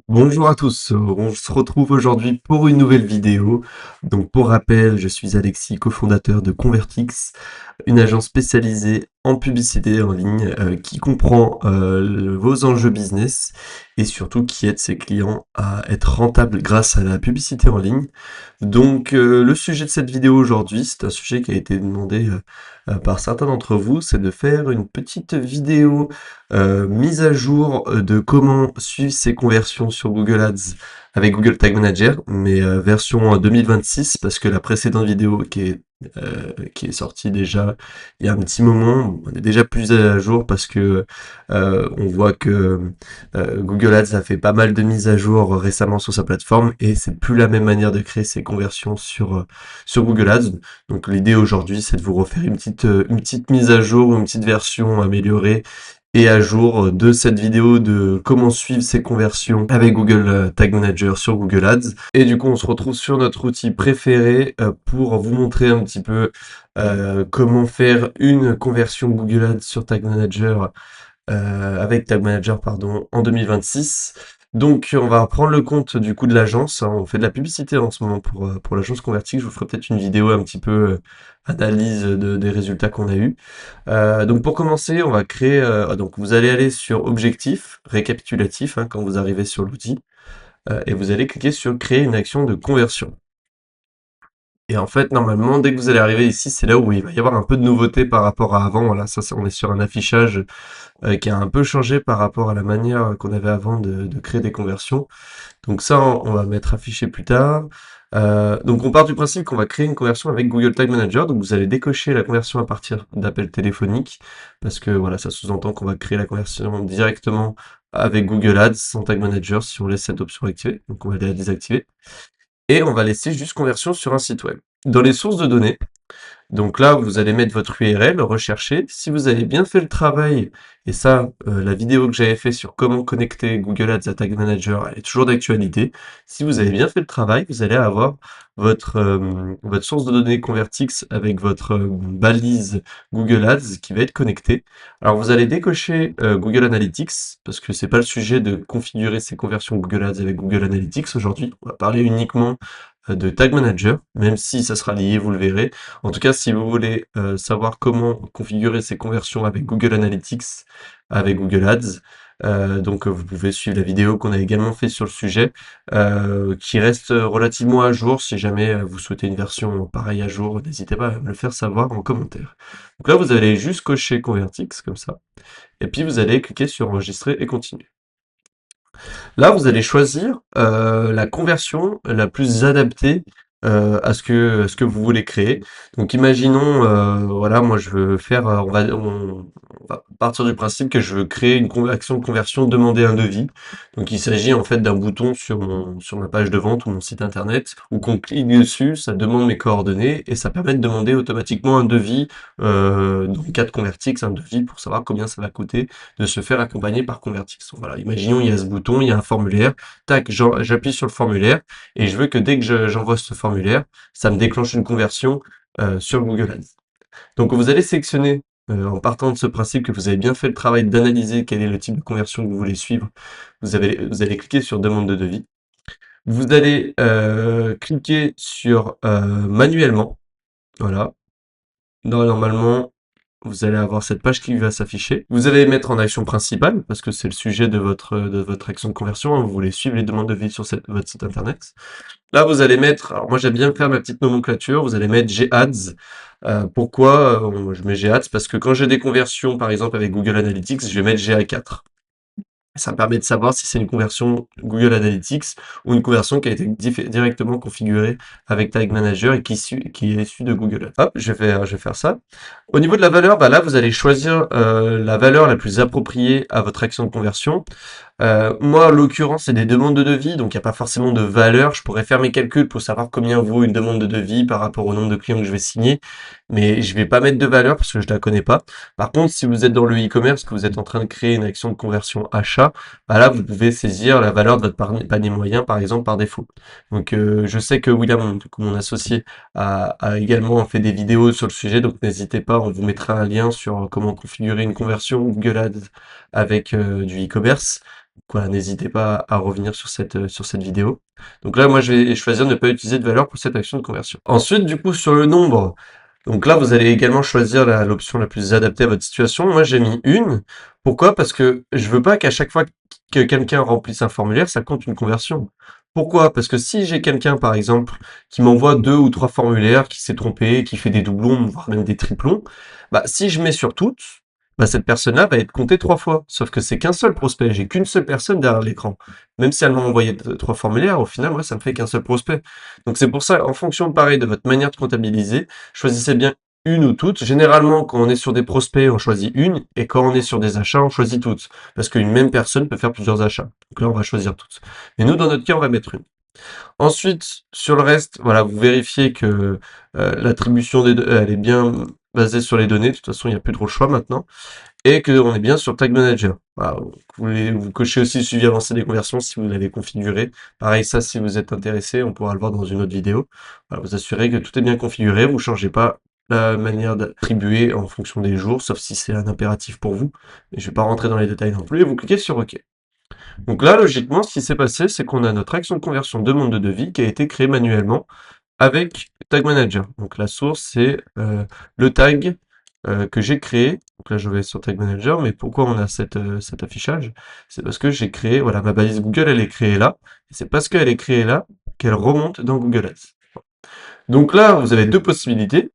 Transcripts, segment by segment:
Bonjour à tous, on se retrouve aujourd'hui pour une nouvelle vidéo. Donc pour rappel, je suis Alexis, cofondateur de Convertix, une agence spécialisée en publicité en ligne qui comprend vos enjeux business et surtout qui aide ses clients à être rentables grâce à la publicité en ligne. Donc le sujet de cette vidéo aujourd'hui, c'est un sujet qui a été demandé par certains d'entre vous, c'est de faire une petite vidéo mise à jour de comment suivre ses conversions sur Google Ads avec Google Tag Manager, mais version 2026 parce que la précédente vidéo qui est sortie déjà il y a un petit moment, on est déjà plus à jour parce que on voit que Google Ads a fait pas mal de mises à jour récemment sur sa plateforme et c'est plus la même manière de créer ses conversions sur Google Ads. Donc l'idée aujourd'hui c'est de vous refaire une petite mise à jour, une petite version améliorée et à jour de cette vidéo de comment suivre ses conversions avec Google Tag Manager sur Google Ads. Et du coup, on se retrouve sur notre outil préféré pour vous montrer un petit peu comment faire une conversion Google Ads sur Tag Manager avec Tag Manager pardon, en 2026. Donc on va prendre le compte du coup de l'agence, hein. On fait de la publicité en ce moment pour l'agence Convertix. Je vous ferai peut-être une vidéo un petit peu analyse des résultats qu'on a eu. Donc pour commencer, on va créer. Donc vous allez aller sur Objectif, récapitulatif, hein, quand vous arrivez sur l'outil, et vous allez cliquer sur Créer une action de conversion. Et en fait, normalement, dès que vous allez arriver ici, c'est là où il va y avoir un peu de nouveauté par rapport à avant. Voilà, on est sur un affichage qui a un peu changé par rapport à la manière qu'on avait avant de créer des conversions. Donc ça, on va mettre affiché plus tard. Donc on part du principe qu'on va créer une conversion avec Google Tag Manager. Donc vous allez décocher la conversion à partir d'appels téléphoniques parce que voilà, ça sous-entend qu'on va créer la conversion directement avec Google Ads sans Tag Manager si on laisse cette option activée. Donc on va la désactiver et on va laisser juste conversion sur un site web. Dans les sources de données, donc là, vous allez mettre votre URL, rechercher. Si vous avez bien fait le travail, et ça, la vidéo que j'avais fait sur comment connecter Google Ads à Tag Manager, elle est toujours d'actualité. Si vous avez bien fait le travail, vous allez avoir votre source de données Convertix avec votre balise Google Ads qui va être connectée. Alors vous allez décocher Google Analytics, parce que c'est pas le sujet de configurer ces conversions Google Ads avec Google Analytics aujourd'hui. On va parler uniquement de Tag Manager, même si ça sera lié, vous le verrez. En tout cas, si vous voulez savoir comment configurer ces conversions avec Google Analytics, avec Google Ads, donc vous pouvez suivre la vidéo qu'on a également fait sur le sujet, qui reste relativement à jour. Si jamais vous souhaitez une version pareille à jour, n'hésitez pas à me le faire savoir en commentaire. Donc là, vous allez juste cocher Convertix, comme ça, et puis vous allez cliquer sur Enregistrer et continuer. Là, vous allez choisir la conversion la plus adaptée à ce que vous voulez créer. Donc, imaginons, voilà, moi je veux faire, on va partir du principe que je veux créer une action de conversion, demander un devis. Donc, il s'agit en fait d'un bouton sur ma page de vente ou mon site internet où qu'on clique dessus, ça demande mes coordonnées et ça permet de demander automatiquement un devis dans le cas de Convertix, un devis pour savoir combien ça va coûter de se faire accompagner par Convertix. Donc voilà, imaginons il y a ce bouton, il y a un formulaire, tac, j'appuie sur le formulaire et je veux que dès que j'envoie ce formulaire, ça me déclenche une conversion sur Google Ads. Donc vous allez sélectionner en partant de ce principe que vous avez bien fait le travail d'analyser quel est le type de conversion que vous voulez suivre, vous allez cliquer sur demande de devis. Vous allez cliquer sur manuellement, voilà. Normalement, vous allez avoir cette page qui va s'afficher. Vous allez mettre en action principale, parce que c'est le sujet de votre action de conversion, hein. Vous voulez suivre les demandes de vie sur votre site internet. Là, vous allez mettre, alors moi j'aime bien faire ma petite nomenclature, vous allez mettre G-Ads. Pourquoi je mets G-Ads? Parce que quand j'ai des conversions, par exemple avec Google Analytics, je vais mettre GA4. Ça me permet de savoir si c'est une conversion Google Analytics ou une conversion qui a été directement configurée avec Tag Manager et qui est issue de Google Ads. Hop, je vais faire ça. Au niveau de la valeur, bah là, vous allez choisir la valeur la plus appropriée à votre action de conversion. Moi, en l'occurrence, c'est des demandes de devis, donc il n'y a pas forcément de valeur. Je pourrais faire mes calculs pour savoir combien vaut une demande de devis par rapport au nombre de clients que je vais signer, mais je vais pas mettre de valeur parce que je la connais pas. Par contre, si vous êtes dans le e-commerce, que vous êtes en train de créer une action de conversion achat, bah là, vous pouvez saisir la valeur de votre panier moyen, par exemple, par défaut. Donc, je sais que William, du coup, mon associé, a également fait des vidéos sur le sujet, donc n'hésitez pas, on vous mettra un lien sur comment configurer une conversion Google Ads avec du e-commerce. Voilà, n'hésitez pas à revenir sur cette vidéo. Donc là, moi, je vais choisir de ne pas utiliser de valeur pour cette action de conversion. Ensuite, du coup, sur le nombre, donc là, vous allez également choisir l'option la plus adaptée à votre situation. Moi, j'ai mis une. Pourquoi? Parce que je veux pas qu'à chaque fois que quelqu'un remplisse un formulaire, ça compte une conversion. Pourquoi? Parce que si j'ai quelqu'un, par exemple, qui m'envoie 2 ou 3 formulaires, qui s'est trompé, qui fait des doublons, voire même des triplons, bah, si je mets sur toutes, bah, cette personne-là va être comptée 3 fois. Sauf que c'est qu'un seul prospect. J'ai qu'une seule personne derrière l'écran. Même si elle m'a envoyé 3 formulaires, au final, moi, ça me fait qu'un seul prospect. Donc c'est pour ça, en fonction, pareil, de votre manière de comptabiliser, choisissez bien une ou toutes. Généralement, quand on est sur des prospects, on choisit une, et quand on est sur des achats, on choisit toutes. Parce qu'une même personne peut faire plusieurs achats. Donc là, on va choisir toutes. Mais nous, dans notre cas, on va mettre une. Ensuite, sur le reste, voilà, vous vérifiez que l'attribution elle est bien basée sur les données. De toute façon, il n'y a plus trop le choix maintenant. Et qu'on est bien sur Tag Manager. Voilà, vous cochez aussi le suivi avancé des conversions si vous l'avez configuré. Pareil, ça, si vous êtes intéressé, on pourra le voir dans une autre vidéo. Voilà, vous assurez que tout est bien configuré. Vous changez pas la manière d'attribuer en fonction des jours, sauf si c'est un impératif pour vous. Mais je vais pas rentrer dans les détails non plus. Et vous cliquez sur OK. Donc là, logiquement, ce qui s'est passé, c'est qu'on a notre action de conversion demande de devis qui a été créée manuellement avec Tag Manager. Donc la source, c'est le tag que j'ai créé. Donc là, je vais sur Tag Manager, mais pourquoi on a cet affichage? C'est parce que j'ai créé, voilà, ma balise Google, elle est créée là. Et c'est parce qu'elle est créée là qu'elle remonte dans Google Ads. Donc là, vous avez 2 possibilités.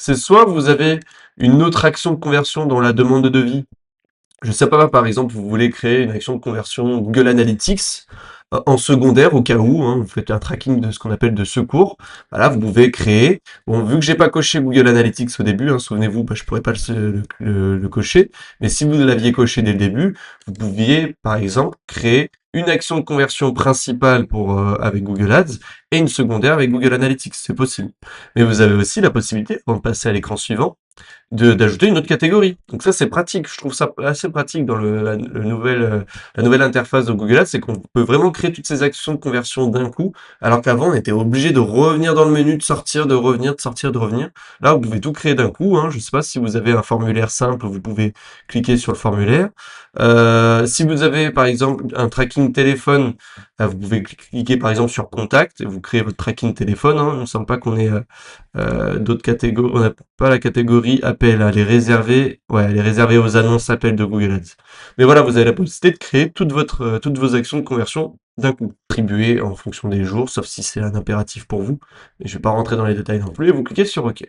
C'est soit vous avez une autre action de conversion dans la demande de devis. Je sais pas, par exemple, vous voulez créer une action de conversion Google Analytics en secondaire au cas où, hein, vous faites un tracking de ce qu'on appelle de secours. Voilà, vous pouvez créer. Bon, vu que j'ai pas coché Google Analytics au début, hein, souvenez-vous, bah, je pourrais pas le cocher. Mais si vous l'aviez coché dès le début, vous pouviez, par exemple, créer une action de conversion principale pour avec Google Ads et une secondaire avec Google Analytics. C'est possible. Mais vous avez aussi la possibilité, avant de passer à l'écran suivant, d'ajouter une autre catégorie. Donc ça, c'est pratique. Je trouve ça assez pratique dans la nouvelle interface de Google Ads, c'est qu'on peut vraiment créer toutes ces actions de conversion d'un coup, alors qu'avant, on était obligé de revenir dans le menu, de sortir, de revenir, de sortir, de revenir. Là, vous pouvez tout créer d'un coup, hein. Je sais pas si vous avez un formulaire simple, vous pouvez cliquer sur le formulaire. Si vous avez, par exemple, un tracking téléphone, vous pouvez cliquer, par exemple, sur Contact, et vous créez votre tracking téléphone, hein. Il ne me semble pas qu'on ait d'autres catégories. On n'a pas la catégorie appel, elle est réservée, ouais, elle est réservée aux annonces appels de Google Ads. Mais voilà, vous avez la possibilité de créer toutes vos actions de conversion d'un coup, attribuées en fonction des jours, sauf si c'est un impératif pour vous. Et je vais pas rentrer dans les détails non plus. Et vous cliquez sur OK.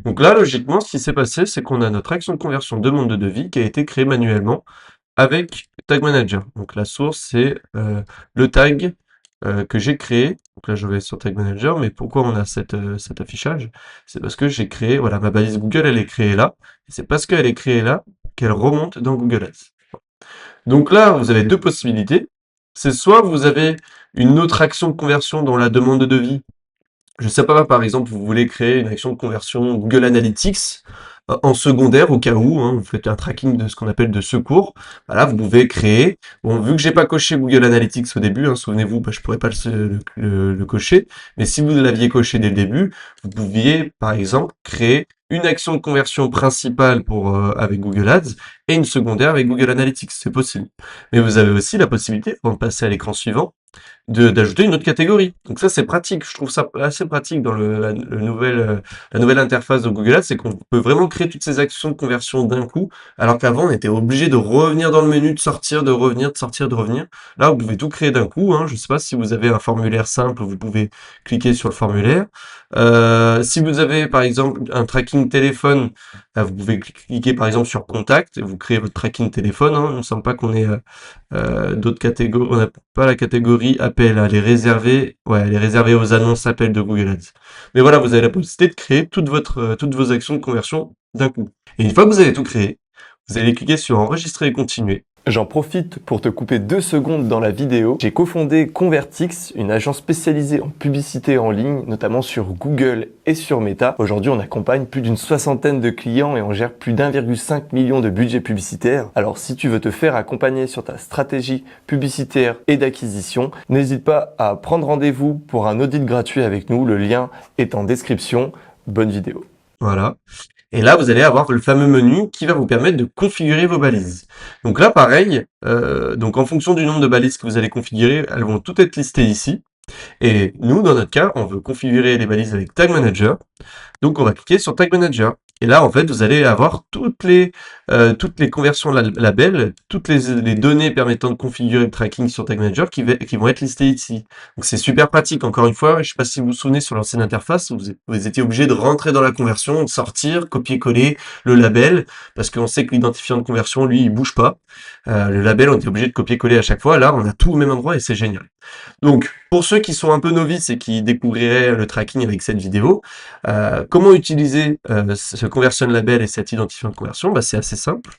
Donc là, logiquement, ce qui s'est passé, c'est qu'on a notre action de conversion demande de devis qui a été créée manuellement avec Tag Manager. Donc la source, c'est le tag que j'ai créé. Donc là, je vais sur Tag Manager, mais pourquoi on a cet affichage? C'est parce que j'ai créé, voilà, ma balise Google, elle est créée là. Et c'est parce qu'elle est créée là qu'elle remonte dans Google Ads. Donc là, vous avez 2 possibilités. C'est soit vous avez une autre action de conversion dans la demande de devis. Je sais pas, par exemple, vous voulez créer une action de conversion Google Analytics en secondaire au cas où, hein, vous faites un tracking de ce qu'on appelle de secours. Voilà, vous pouvez créer. Bon, vu que j'ai pas coché Google Analytics au début, hein, souvenez-vous, bah, je pourrais pas le cocher. Mais si vous l'aviez coché dès le début, vous pouviez, par exemple, créer une action de conversion principale pour avec Google Ads et une secondaire avec Google Analytics. C'est possible. Mais vous avez aussi la possibilité, avant de passer à l'écran suivant, d'ajouter une autre catégorie. Donc ça, c'est pratique. Je trouve ça assez pratique dans la nouvelle interface de Google Ads, c'est qu'on peut vraiment créer toutes ces actions de conversion d'un coup, alors qu'avant, on était obligé de revenir dans le menu, de sortir, de revenir, de sortir, de revenir. Là, vous pouvez tout créer d'un coup, hein. Je sais pas si vous avez un formulaire simple, vous pouvez cliquer sur le formulaire. Si vous avez, par exemple, un tracking téléphone, vous pouvez cliquer, par exemple, sur Contact, et vous créez votre tracking téléphone, hein. Il ne me semble pas qu'on ait d'autres catégories. On n'a pas la catégorie appel, elle est réservée, ouais, elle est réservée aux annonces appels de Google Ads. Mais voilà, vous avez la possibilité de créer toutes vos actions de conversion d'un coup. Et une fois que vous avez tout créé, vous allez cliquer sur enregistrer et continuer. J'en profite pour te couper 2 secondes dans la vidéo. J'ai cofondé Convertix, une agence spécialisée en publicité en ligne, notamment sur Google et sur Meta. Aujourd'hui, on accompagne plus d'une 60aine de clients et on gère plus d'1,5 million de budget publicitaire. Alors, si tu veux te faire accompagner sur ta stratégie publicitaire et d'acquisition, n'hésite pas à prendre rendez-vous pour un audit gratuit avec nous. Le lien est en description. Bonne vidéo. Voilà. Et là, vous allez avoir le fameux menu qui va vous permettre de configurer vos balises. Donc là, pareil, donc en fonction du nombre de balises que vous allez configurer, elles vont toutes être listées ici. Et nous, dans notre cas, on veut configurer les balises avec Tag Manager. Donc on va cliquer sur Tag Manager. Et là, en fait, vous allez avoir toutes les conversions labels, toutes les données permettant de configurer le tracking sur Tag Manager qui vont être listées ici. Donc c'est super pratique. Encore une fois, je ne sais pas si vous vous souvenez sur l'ancienne interface, vous étiez obligé de rentrer dans la conversion, de sortir, copier-coller le label, parce qu'on sait que l'identifiant de conversion, lui, il bouge pas. Le label, on était obligé de copier-coller à chaque fois. Là, on a tout au même endroit et c'est génial. Donc, pour ceux qui sont un peu novices et qui découvriraient le tracking avec cette vidéo, comment utiliser ce conversion label et cet identifiant de conversion? Bah, c'est assez simple.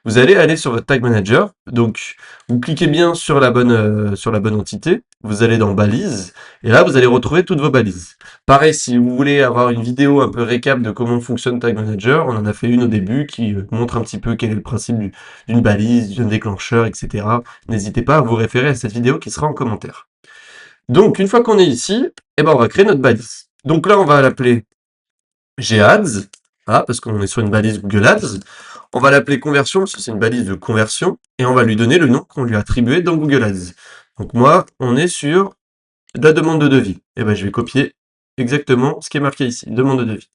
Vous allez aller sur votre tag manager, donc vous cliquez bien sur la bonne entité, vous allez dans balises, et là vous allez retrouver toutes vos balises. Pareil, si vous voulez avoir une vidéo un peu récap de comment fonctionne Tag Manager, on en a fait une au début qui montre un petit peu quel est le principe d'une balise, d'un déclencheur, etc. N'hésitez pas à vous référer à cette vidéo qui sera en commentaire. Donc une fois qu'on est ici, eh ben, on va créer notre balise. Donc là on va l'appeler GADS, voilà, parce qu'on est sur une balise Google Ads. On va l'appeler conversion, parce que c'est une balise de conversion, et on va lui donner le nom qu'on lui a attribué dans Google Ads. Donc moi, on est sur la demande de devis. Et ben je vais copier exactement ce qui est marqué ici, demande de devis.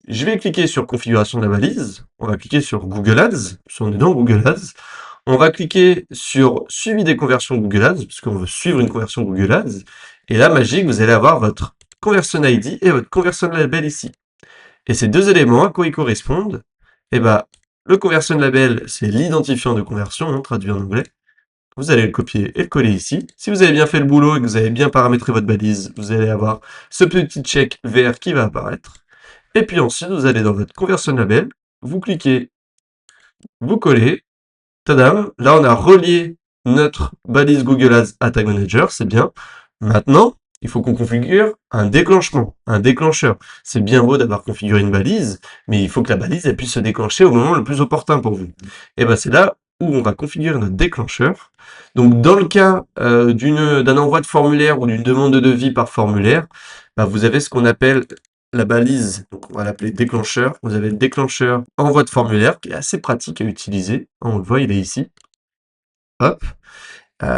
Je vais cliquer sur configuration de la balise, on va cliquer sur Google Ads, si on est dans Google Ads. On va cliquer sur suivi des conversions Google Ads, parce qu'on veut suivre une conversion Google Ads. Et là, magique, vous allez avoir votre conversion ID et votre conversion label ici. Et ces deux éléments, à quoi ils correspondent? Eh ben, le conversion label, c'est l'identifiant de conversion, hein, traduit en anglais. Vous allez le copier et le coller ici. Si vous avez bien fait le boulot et que vous avez bien paramétré votre balise, vous allez avoir ce petit check vert qui va apparaître. Et puis ensuite, vous allez dans votre conversion label, vous cliquez, vous collez, tadam, là on a relié notre balise Google Ads à Tag Manager, c'est bien. Maintenant, il faut qu'on configure un déclenchement, un déclencheur. C'est bien beau d'avoir configuré une balise, mais il faut que la balise elle puisse se déclencher au moment le plus opportun pour vous. Et ben c'est là où on va configurer notre déclencheur. Donc dans le cas d'un envoi de formulaire ou d'une demande de devis par formulaire, bah, vous avez ce qu'on appelle la balise, donc on va l'appeler déclencheur. Vous avez le déclencheur envoi de formulaire qui est assez pratique à utiliser. On le voit, il est ici. Hop.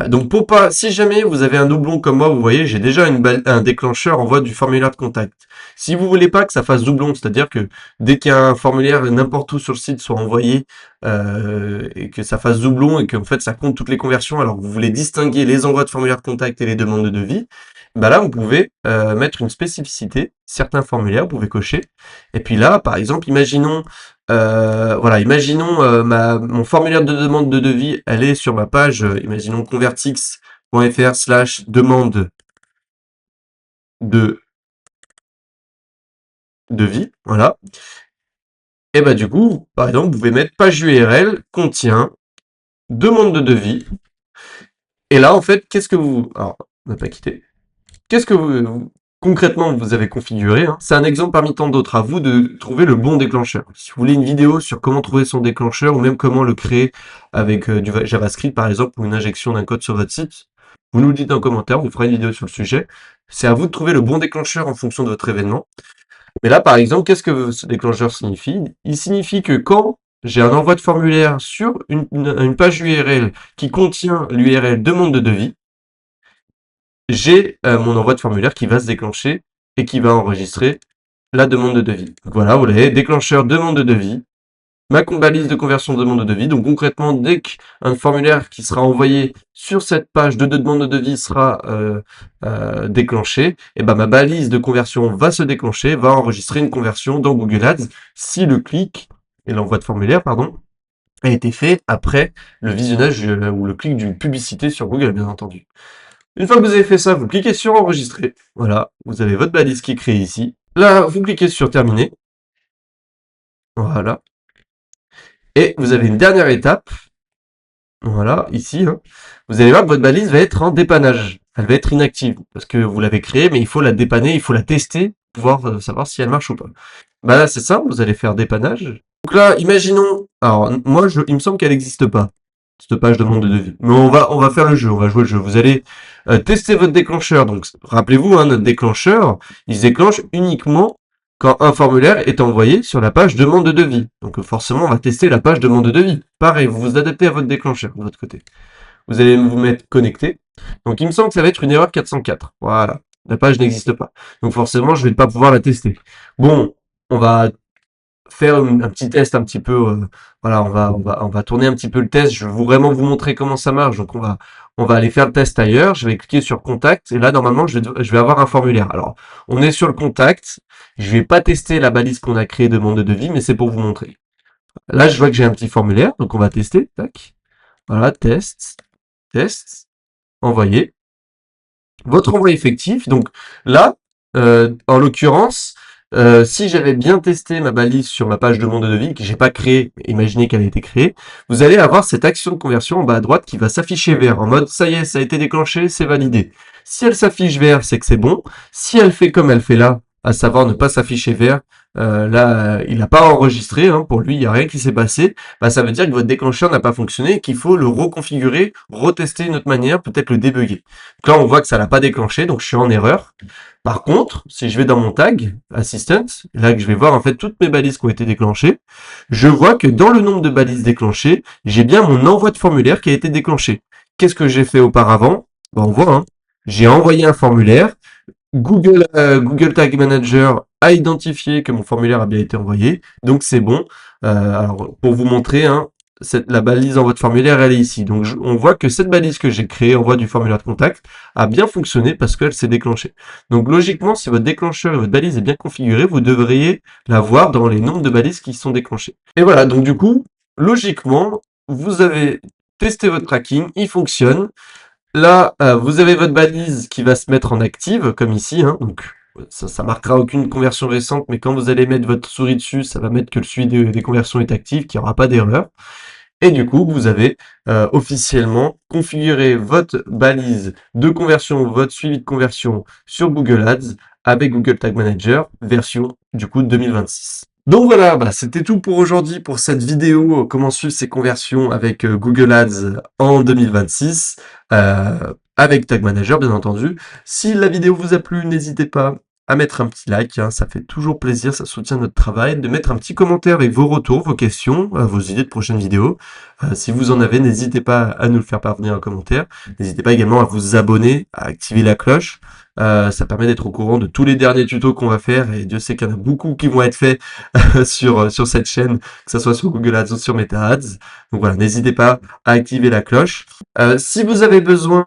Donc si jamais vous avez un doublon comme moi, vous voyez, j'ai déjà un déclencheur envoi du formulaire de contact. Si vous voulez pas que ça fasse doublon, c'est-à-dire que dès qu'il y a un formulaire n'importe où sur le site soit envoyé et que ça fasse doublon et qu'en fait ça compte toutes les conversions, alors que vous voulez distinguer les envois de formulaire de contact et les demandes de devis, bah là vous pouvez mettre une spécificité, certains formulaires vous pouvez cocher. Et puis là, par exemple, imaginons voilà, imaginons mon formulaire de demande de devis, elle est sur ma page, imaginons convertix.fr/demande de devis, voilà. Et bah du coup, par exemple, vous pouvez mettre page URL contient demande de devis. Et là, en fait, alors, on n'a pas quitté. Qu'est-ce que concrètement vous avez configuré, hein? C'est un exemple parmi tant d'autres. À vous de trouver le bon déclencheur. Si vous voulez une vidéo sur comment trouver son déclencheur ou même comment le créer avec du JavaScript par exemple ou une injection d'un code sur votre site, vous nous le dites en commentaire, on vous fera une vidéo sur le sujet. C'est à vous de trouver le bon déclencheur en fonction de votre événement. Mais là par exemple, qu'est-ce que ce déclencheur signifie? Il signifie que quand j'ai un envoi de formulaire sur une page URL qui contient l'URL demande de devis, j'ai mon envoi de formulaire qui va se déclencher et qui va enregistrer la demande de devis. Donc voilà, vous l'avez, déclencheur demande de devis, ma balise de conversion de demande de devis. Donc concrètement, dès qu'un formulaire qui sera envoyé sur cette page de demande de devis sera déclenché, et ben ma balise de conversion va se déclencher, va enregistrer une conversion dans Google Ads si le clic et l'envoi de formulaire, pardon, a été fait après le visionnage ou le clic d'une publicité sur Google, bien entendu. Une fois que vous avez fait ça, vous cliquez sur enregistrer. Voilà, vous avez votre balise qui est créée ici. Là, vous cliquez sur terminer. Voilà. Et vous avez une dernière étape. Voilà, ici. Hein. Vous allez voir que votre balise va être en dépannage. Elle va être inactive parce que vous l'avez créée, mais il faut la dépanner, il faut la tester pour pouvoir savoir si elle marche ou pas. Bah là, c'est simple, vous allez faire dépannage. Donc là, imaginons. Alors, moi, il me semble qu'elle n'existe pas. Cette page de demande de devis. Mais on va faire le jeu, on va jouer le jeu. Vous allez tester votre déclencheur. Donc, rappelez-vous, hein, notre déclencheur, il se déclenche uniquement quand un formulaire est envoyé sur la page demande de devis. Donc forcément, on va tester la page demande de devis. Pareil, vous vous adaptez à votre déclencheur de votre côté. Vous allez vous mettre connecté. Donc il me semble que ça va être une erreur 404. Voilà. La page n'existe pas. Donc forcément, je vais pas pouvoir la tester. Bon, on va faire un petit test un petit peu. Voilà, on va tourner un petit peu le test. Je vais vraiment vous montrer comment ça marche. Donc on va aller faire le test ailleurs. Je vais cliquer sur contact et là normalement je vais avoir un formulaire. Alors on est sur le contact. Je vais pas tester la balise qu'on a créée demande de devis, mais c'est pour vous montrer. Là je vois que j'ai un petit formulaire, donc on va tester. Tac. Voilà, test, envoyer. Votre envoi effectif. Donc là, en l'occurrence, si j'avais bien testé ma balise sur ma page demande de devis, que j'ai pas créée, imaginez qu'elle a été créée, vous allez avoir cette action de conversion en bas à droite qui va s'afficher vert, en mode ça y est, ça a été déclenché, c'est validé. Si elle s'affiche vert, c'est que c'est bon. Si elle fait comme elle fait là, à savoir ne pas s'afficher vert, là, il n'a pas enregistré, hein, pour lui, il n'y a rien qui s'est passé, bah, ça veut dire que votre déclencheur n'a pas fonctionné et qu'il faut le reconfigurer, retester d'une autre manière, peut-être le débugger. Donc là, on voit que ça l'a pas déclenché, donc je suis en erreur. Par contre, si je vais dans mon tag, Assistant, là que je vais voir en fait toutes mes balises qui ont été déclenchées, je vois que dans le nombre de balises déclenchées, j'ai bien mon envoi de formulaire qui a été déclenché. Qu'est-ce que j'ai fait auparavant? On voit, hein. J'ai envoyé un formulaire, Google Tag Manager a identifié que mon formulaire a bien été envoyé, donc c'est bon. Alors pour vous montrer, hein, la balise en votre formulaire, elle est ici. Donc on voit que cette balise que j'ai créée, envoi du formulaire de contact, a bien fonctionné parce qu'elle s'est déclenchée. Donc logiquement, si votre déclencheur et votre balise est bien configurée, vous devriez la voir dans les nombres de balises qui sont déclenchées. Et voilà, donc du coup, logiquement, vous avez testé votre tracking, il fonctionne. Là, vous avez votre balise qui va se mettre en active, comme ici, hein, donc ça marquera aucune conversion récente, mais quand vous allez mettre votre souris dessus, ça va mettre que le suivi des conversions est actif, qu'il n'y aura pas d'erreur. Et du coup, vous avez officiellement configuré votre balise de conversion, votre suivi de conversion sur Google Ads avec Google Tag Manager, version du coup 2026. Donc voilà, bah, c'était tout pour aujourd'hui pour cette vidéo, comment suivre ces conversions avec Google Ads en 2026, avec Tag Manager bien entendu. Si la vidéo vous a plu, n'hésitez pas à mettre un petit like, hein, ça fait toujours plaisir, ça soutient notre travail, de mettre un petit commentaire avec vos retours, vos questions, vos idées de prochaines vidéos. Si vous en avez, n'hésitez pas à nous le faire parvenir en commentaire. N'hésitez pas également à vous abonner, à activer la cloche. Ça permet d'être au courant de tous les derniers tutos qu'on va faire, et Dieu sait qu'il y en a beaucoup qui vont être faits sur cette chaîne, que ce soit sur Google Ads ou sur Meta Ads. Donc voilà, n'hésitez pas à activer la cloche. Si vous avez besoin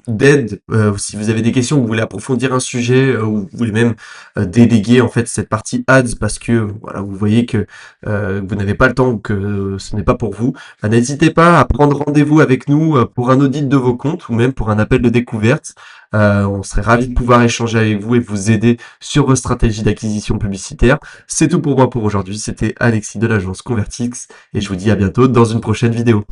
d'aide, si vous avez des questions, vous voulez approfondir un sujet, ou vous voulez même déléguer en fait cette partie ads parce que voilà, vous voyez que vous n'avez pas le temps ou que ce n'est pas pour vous, bah, n'hésitez pas à prendre rendez-vous avec nous pour un audit de vos comptes ou même pour un appel de découverte. On serait ravis de pouvoir échanger avec vous et vous aider sur vos stratégies d'acquisition publicitaire. C'est tout pour moi pour aujourd'hui. C'était Alexis de l'agence Convertix et je vous dis à bientôt dans une prochaine vidéo.